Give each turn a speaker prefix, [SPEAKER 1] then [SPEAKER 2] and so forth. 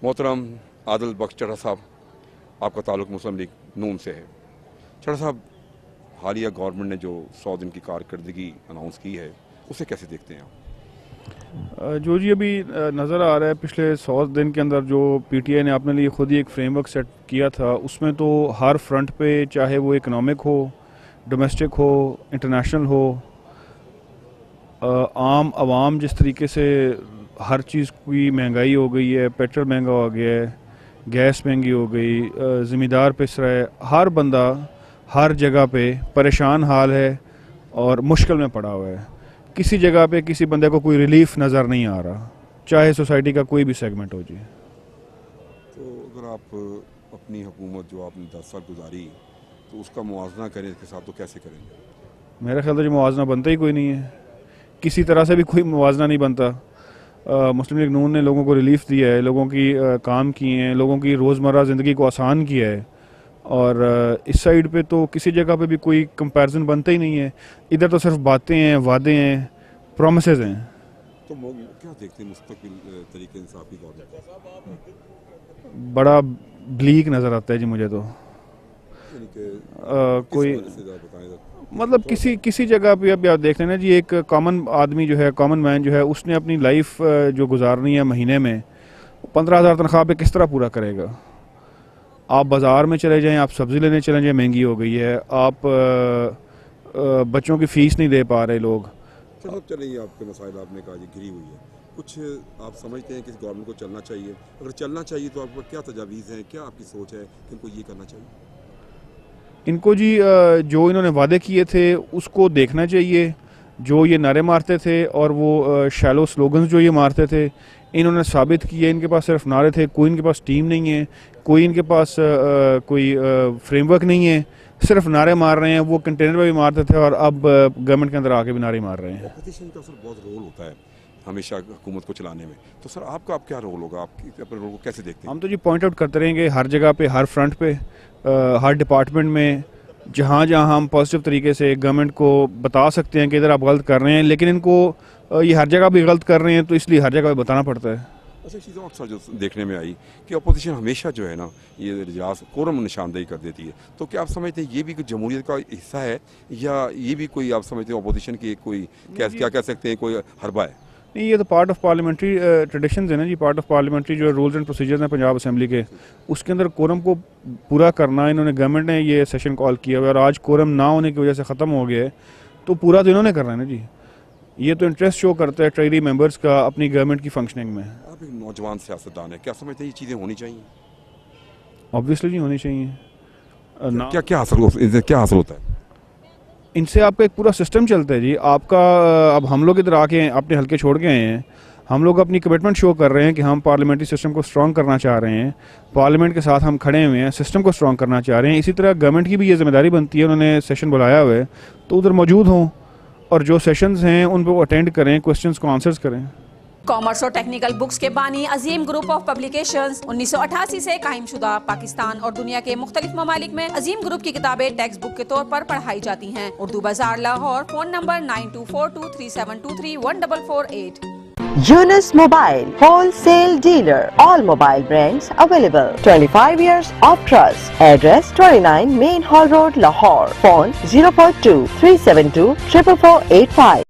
[SPEAKER 1] मोहतरम आदिल बख्श चढ़ा साहब, आपका ताल्लुक़ मुस्लिम लीग नून से है। चढ़ा साहब, हालिया गवर्नमेंट ने जो 100 दिन की कारकर्दगी अनाउंस की है, उसे कैसे देखते हैं आप?
[SPEAKER 2] जो जी अभी नज़र आ रहा है, पिछले 100 दिन के अंदर जो पीटीआई ने अपने लिए खुद ही एक फ्रेमवर्क सेट किया था, उसमें तो हर फ्रंट पे, चाहे वो इकनॉमिक हो, डोमेस्टिक हो, इंटरनेशनल हो, आम आवाम जिस तरीके से हर चीज़ की महंगाई हो गई है, पेट्रोल महंगा हो गया है, गैस महंगी हो गई, ज़मींदार पिस रहा है, हर बंदा हर जगह पे परेशान हाल है और मुश्किल में पड़ा हुआ है। किसी जगह पे किसी बंदे को कोई रिलीफ नज़र नहीं आ रहा, चाहे सोसाइटी का कोई भी सेगमेंट हो जी।
[SPEAKER 1] तो अगर आप अपनी हुकूमत जो आपने 10 साल गुजारी, तो उसका मुआवजा करें इसके साथ, तो कैसे करेंगे?
[SPEAKER 2] मेरा ख्याल है जो मुआवजा बनता ही कोई नहीं है, किसी तरह से भी कोई मुआवजा नहीं बनता। मुस्लिम लीग नून ने लोगों को रिलीफ दिया है, लोगों की काम किए हैं, लोगों की रोज़मर्रा ज़िंदगी को आसान किया है, और इस साइड पे तो किसी जगह पे भी कोई कंपैरिजन बनता ही नहीं है। इधर तो सिर्फ बातें हैं, वादे हैं, प्रोमिसेस हैं।
[SPEAKER 1] तो क्या देखते हैं मुस्तकिल तरीके इंसाफ की गवर्नमेंट?
[SPEAKER 2] बड़ा ब्लीक नज़र आता है जी मुझे तो। कोई मतलब किसी जगह पे अभी आप देख लेना जी, एक कॉमन आदमी जो है, कॉमन मैन जो है, उसने अपनी लाइफ जो गुजारनी है महीने में 15,000 तनख्वाह पे किस तरह पूरा करेगा? आप बाज़ार में चले जाएं, आप सब्ज़ी लेने चले जाएं, महंगी हो गई है। आप बच्चों की फ़ीस नहीं दे पा रहे लोग।
[SPEAKER 1] चलिए, आपके मसाइल आपने कहा जी घिरी हुई है, कुछ आप समझते हैं कि गवर्नमेंट को चलना चाहिए? अगर चलना चाहिए तो आपको क्या तजावीज़ हैं, क्या आपकी सोच है कि इनको ये करना चाहिए?
[SPEAKER 2] इनको जी जो इन्होंने वादे किए थे उसको देखना चाहिए। जो ये नारे मारते थे और वो शैलो स्लोगन्स जो ये मारते थे, इन्होंने साबित किए इनके पास सिर्फ नारे थे, कोई इनके पास टीम नहीं है, कोई इनके पास कोई फ्रेमवर्क नहीं है, सिर्फ नारे मार रहे हैं। वो कंटेनर में भी मारते थे और अब गवर्नमेंट के अंदर आके भी नारे मार रहे हैं।
[SPEAKER 1] ऑपोजिशन का सर बहुत रोल होता है हमेशा हुकूमत को चलाने में, तो सर आपका क्या रोल होगा? आप अपने रोल को कैसे देखते हैं?
[SPEAKER 2] हम तो जी पॉइंट आउट करते रहेंगे हर जगह पे, हर फ्रंट पे, हर डिपार्टमेंट में, जहाँ जहाँ हम पॉजिटिव तरीके से गवर्नमेंट को बता सकते हैं कि इधर आप गलत कर रहे हैं, लेकिन इनको ये हर जगह भी गलत कर रहे हैं, तो इसलिए हर जगह बताना पड़ता है।
[SPEAKER 1] अच्छा, चीज़ों अक्सर जो देखने में आई कि अपोजिशन हमेशा जो है ना, ये इजलास कोरम निशानदेही कर देती है, तो क्या आप समझते हैं ये भी कोई जमहूरियत का हिस्सा है, या ये भी कोई आप समझते हैं अपोजिशन की कोई क्या कह सकते हैं, कोई हरबा है?
[SPEAKER 2] नहीं, ये तो पार्ट ऑफ पार्लियामेंट्री ट्रेडिशंस है ना जी, पार्ट ऑफ पार्लियामेंट्री जो रूल्स एंड प्रोसीजर्स हैं पंजाब असेंबली के, उसके अंदर कोरम को पूरा करना। इन्होंने गवर्नमेंट ने ये सेशन कॉल किया हुआ है और आज कोरम ना होने की वजह से ख़त्म हो गया है, तो पूरा तो इन्होंने करना है ना जी। ये तो इंटरेस्ट शो करता है ट्रेजरी मेंबर्स का अपनी गवर्नमेंट की फंक्शनिंग में।
[SPEAKER 1] आप एक नौजवान सियासतदान है, क्या समझते हैं ये चीज़ें होनी चाहिए?
[SPEAKER 2] ऑब्वियसली जी होनी चाहिए।
[SPEAKER 1] क्या क्या हासिल होता है
[SPEAKER 2] इनसे? आपका एक पूरा सिस्टम चलता है जी आपका। अब हम लोग इधर आके अपने हल्के छोड़ के आए हैं, हम लोग अपनी कमिटमेंट शो कर रहे हैं कि हम पार्लियामेंट्री सिस्टम को स्ट्रॉन्ग करना चाह रहे हैं, पार्लियामेंट के साथ हम खड़े हुए हैं, सिस्टम को स्ट्रॉन्ग करना चाह रहे हैं। इसी तरह गवर्नमेंट की भी ये जिम्मेदारी बनती है, उन्होंने सेशन बुलाया हुआ है तो उधर मौजूद हों और जो सेशंस हैं उन पर अटेंड करें, क्वेश्चंस को आंसर्स करें।
[SPEAKER 3] कॉमर्स और टेक्निकल बुक्स के बानी अजीम ग्रुप ऑफ पब्लिकेशंस 1988 से कायमशुदा पाकिस्तान और दुनिया के मुख्तलिफ ममालिक में अजीम ग्रुप की किताबें टेक्स्ट बुक के तौर पर पढ़ाई जाती हैं। उर्दू बाजार Lahore, phone number 924237231448।
[SPEAKER 4] Yunus Mobile, wholesale dealer, all mobile brands available. 25 years of trust. Address 29 Main Hall Road, Lahore. Phone 042 372 44485.